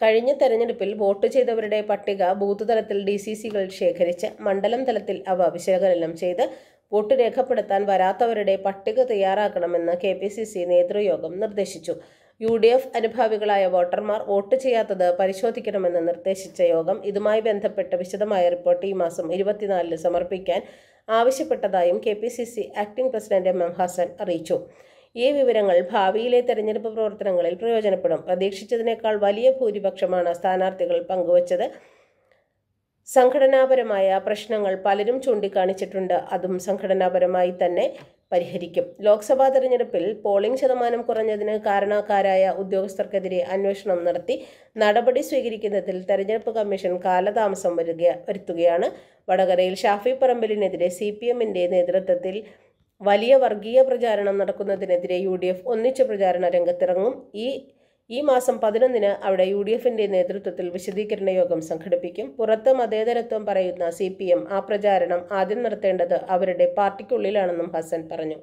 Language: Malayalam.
കഴിഞ്ഞ തെരഞ്ഞെടുപ്പിൽ വോട്ട് ചെയ്തവരുടെ പട്ടിക ബൂത്ത് തലത്തിൽ DCCകൾ ശേഖരിച്ച് മണ്ഡലം തലത്തിൽ അവ വിശകലനം ചെയ്ത് വോട്ട് രേഖപ്പെടുത്താൻ വരാത്തവരുടെ പട്ടിക തയ്യാറാക്കണമെന്ന് KPCC നേതൃയോഗം നിർദ്ദേശിച്ചു. UDF അനുഭാവികളായ വോട്ടർമാർ വോട്ട് ചെയ്യാത്തത് പരിശോധിക്കണമെന്ന് നിർദ്ദേശിച്ച യോഗം ഇതുമായി ബന്ധപ്പെട്ട വിശദമായ റിപ്പോർട്ട് ഈ മാസം 24-ന് സമർപ്പിക്കാൻ ആവശ്യപ്പെട്ടതായും KPCC acting president MM Hassan അറിയിച്ചു. ഈ വിവരങ്ങൾ ഭാവിയിലെ തെരഞ്ഞെടുപ്പ് പ്രവർത്തനങ്ങളിൽ പ്രയോജനപ്പെടും. പ്രതീക്ഷിച്ചതിനേക്കാൾ വലിയ ഭൂരിപക്ഷമാണ് സ്ഥാനാർത്ഥികൾ പങ്കുവച്ചത്. സംഘടനാപരമായ പ്രശ്നങ്ങൾ പലരും ചൂണ്ടിക്കാണിച്ചിട്ടുണ്ട്. അതും സംഘടനാപരമായി തന്നെ പരിഹരിക്കും. ലോക്സഭാ തെരഞ്ഞെടുപ്പിൽ പോളിംഗ് ശതമാനം കുറഞ്ഞതിന് കാരണക്കാരായ ഉദ്യോഗസ്ഥർക്കെതിരെ അന്വേഷണം നടത്തി നടപടി സ്വീകരിക്കുന്നതിൽ തെരഞ്ഞെടുപ്പ് കമ്മീഷൻ കാലതാമസം വരുത്തുകയാണ്. വടകരയിൽ ഷാഫി പറമ്പിലിനെതിരെ CPMന്റെ നേതൃത്വത്തിൽ വലിയ വർഗീയ പ്രചാരണം നടക്കുന്നതിനെതിരെ UDF ഒന്നിച്ച് പ്രചാരണ രംഗത്തിറങ്ങും. ഈ മാസം 11-ന് അവിടെ UDFന്റെ നേതൃത്വത്തിൽ വിശദീകരണ യോഗം സംഘടിപ്പിക്കും. പുറത്ത് മതേതരത്വം പറയുന്ന CPM ആ പ്രചാരണം ആദ്യം നടത്തേണ്ടത് അവരുടെ പാർട്ടിക്കുള്ളിലാണെന്നും ഹസൻ പറഞ്ഞു.